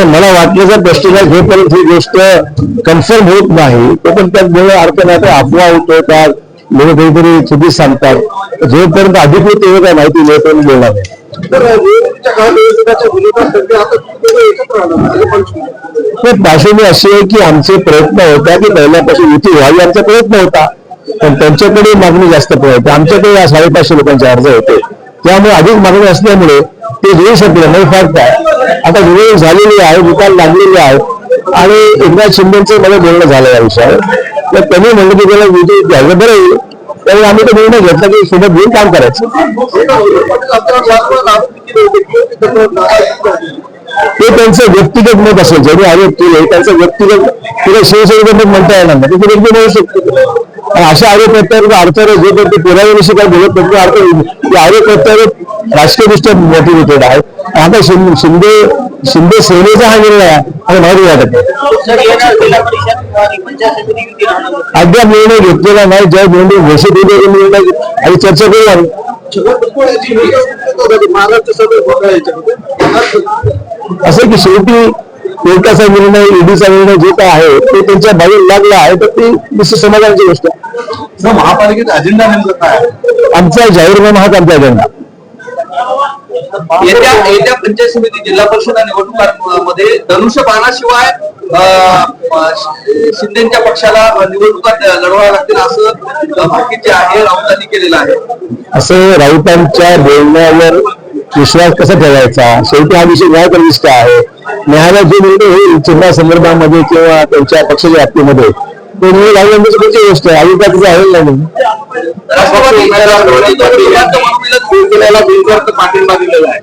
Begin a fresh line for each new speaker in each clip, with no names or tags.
मला वाटलं जर प्रश्न जोपर्यंत ही गोष्ट कन्फर्म होत नाही तोपर्यंत त्यात बोलणं अर्थ नाही. अफवा होतो त्या लोक काहीतरी चुकी सांगतात. जोपर्यंत अधिकृत एवढं काय माहिती मिळत बोलणार नाही. पार्श्वभूमी अशी आहे की आमचे प्रयत्न होता की पहिल्यापासून युती व्हावी आमचा प्रयत्न होता, पण त्यांच्याकडे मागणी जास्त पडते. आमच्याकडे 550 लोकांचे अर्ज होते, त्यामुळे अधिक मागणी असल्यामुळे ते देऊ शकले नाही. फार काय आता निवडणूक झालेली आहे, निकाल लागलेले आहेत आणि एकनाथ शिंदेचं मला बोलणं झालं या विषयावर. तर त्यांनी म्हणलं की त्याला युती घ्यायला बरं येईल, त्यामुळे आम्ही तो निर्णय घेतला की सोबत घेऊन काम करायचं. ते त्यांचं व्यक्तिगत मत असेल, जरी आरोप केले त्यांचं व्यक्तिगत तिला शिवसेनेचं मत म्हणता येणार नाही, ते व्यक्ती म्हणू शकतो. अशा आरोप प्रत्यावर अर्थाने जो पण ते पुराव्याविषयी काय बोलत नाही अर्थ आरोप प्रत्यावर राजकीयदृष्ट्या मोटिवेटेड आहे. आता शिंदे सेनेचा हा निर्णय आहे आणि भारी वाटत अद्याप निर्णय घेतलेला नाही. ज्या निर्णय घोषित होते निर्णय आणि चर्चा करू. असं की शेवटी कोर्टाचा निर्णय, ईडीचा निर्णय जे काय आहे ते त्यांच्या बाजूला लागला आहे, तर ती निश्चित समाधानाची गोष्ट आहे.
महापालिकेचा अजेंडा नेमका काय?
आमचा जाहीरनामा हाच आमचा अजेंडा.
येत्या पंचायत समिती जिल्हा परिषद निवडणुकांमध्ये धनुष्यबाणाशिवाय शिंदेच्या पक्षाला निवडणुका लढवाव्या लागतील असं बाकीचे आहे राऊतांनी केलेलं आहे.
असं राऊतांच्या बोलण्यावर विश्वास कसा ठेवायचा? शेवटी हा विषय न्यायप्रविष्ट आहे. न्यायालयात जो निर्णय होईल चिन्हा संदर्भामध्ये किंवा त्यांच्या पक्षाच्या व्याप्तीमध्ये तो निर्णय लागण्याची कोणती गोष्ट आहे. आधी त्याचं आहे नाही.
पाठिंबा दिलेला आहे.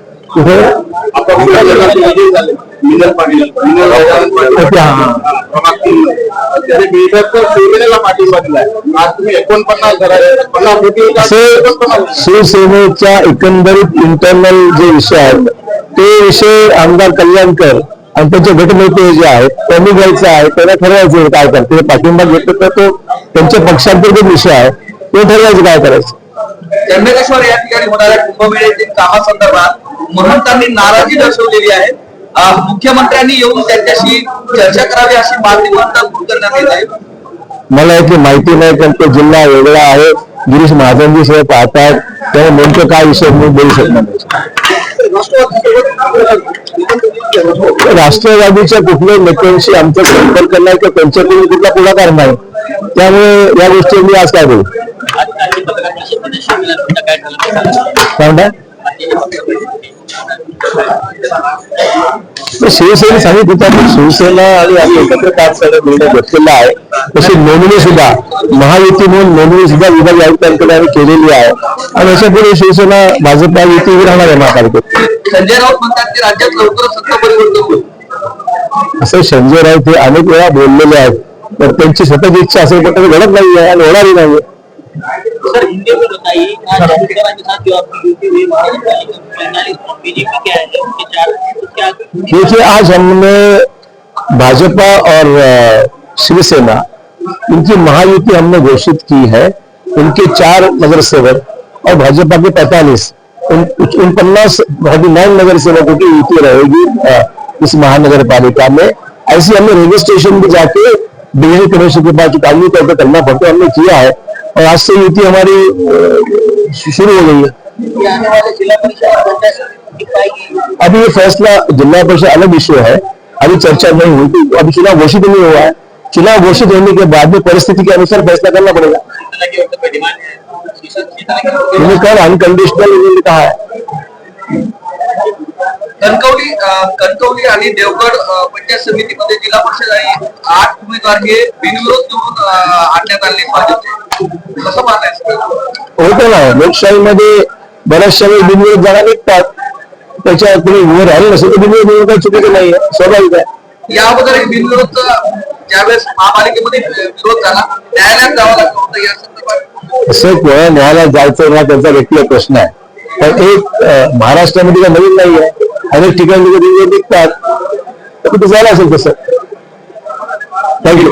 शिवसेनेच्या एकंदरीत इंटरनल जे विषय आहेत ते विषय आमदार कल्याणकर आणि त्यांचे गटनेते जे आहेत त्यांनी घ्यायचं आहे, त्यांना ठरवायचं काय करते. पाठिंबा घेतलं तर तो त्यांच्या पक्षांतर्गत विषय आहे, ते ठरवायचं काय करायचं.
त्र्यंबकेश्वर या ठिकाणी होणाऱ्या कुंभमेळ्यातील कामासंदर्भात महंतांनी नाराजी दर्शवलेली आहे. मुख्यमंत्र्यांनी येऊन त्यांच्याशी चर्चा करावी अशी मागणी महंतांकडून करण्यात येत आहे.
मला याची माहिती नाही, कारण तो जिल्हा वेगळा आहे. गिरीश महाजनजी सगळं पाहतात, त्यामुळे नेमकं काय विषय मी बोलू शकणार नाही. राष्ट्रवादीच्या कुठल्याही नेत्यांशी आमचा संपर्क नाही किंवा त्यांच्याकडून कुठला पुढाकार नाही, त्यामुळे या गोष्टी मी आज काय बोलू. शिवसेना सांगितलं होतं, शिवसेना आणि आम्ही एकत्र काम करण्याचा निर्णय घेतलेला आहे. तशी नोंदणी सुद्धा महायुती म्हणून नोंदणी सुद्धा विभाग आयुक्तांकडे आम्ही केलेली आहे आणि अशा पुढे शिवसेना भाजपा युती राहणार आहे महापालिकेत.
संजय राऊत म्हणतात की राज्यात लवकरच सत्ता परिवर्तन होईल.
असं संजय राऊत हे अनेक वेळा बोललेले आहेत, तर त्यांची स्वतःची इच्छा असेल पण घडत नाही आहे आणि होणारही नाही. देखिए आज हमने भाजपा और शिवसेना इनकी महायुति हमने घोषित की है. उनके 4 नगर सेवक और भाजपा के 45 49 नगर सेवकों की युति रहेगी इस महानगर पालिका में. ऐसे हमने रेलवे स्टेशन भी जाके बिजली कमीशन के पास चुकानी करना पड़ता हमने किया है और आज से युति हमारी शुरू हो गई है. अभी ये फैसला जिला परिषद अलग इश्यू है, अभी चर्चा नहीं हुई. अभी चुनाव घोषित नहीं हुआ है. चुनाव घोषित होने के बाद में परिस्थिति के अनुसार फैसला करना पड़ेगा. कल अनकंडीशनल इन्होंने कहा है.
कणकवली आणि देवगड पंचायत समितीमध्ये जिल्हा परिषद आणि 8 उमेदवार हे बिनविरोध निवडून आणण्यात आले भाजपचे. कसं पाहताय?
होतं ना, लोकशाहीमध्ये बऱ्याचशा वेळी बिनविरोध जागा निघतात. त्याच्या कोणी उभं राहिलं नसेल तर बिनविरोध निवडून काही चुकीचं नाही आहे, स्वाभाविक आहे.
या अगोदर एक बिनविरोध ज्यावेळेस महापालिकेमध्ये विरोध झाला न्यायालयात जावं लागलं होतं या संदर्भात.
असं केवळ न्यायालयात जायचं ना त्यांचा व्यक्तिगत प्रश्न आहे, पण एक महाराष्ट्रामध्ये काही नवीन नाही आहे. अनेक ठिकाणी निघतात तर ते झालं असेल तसं. थँक्यू.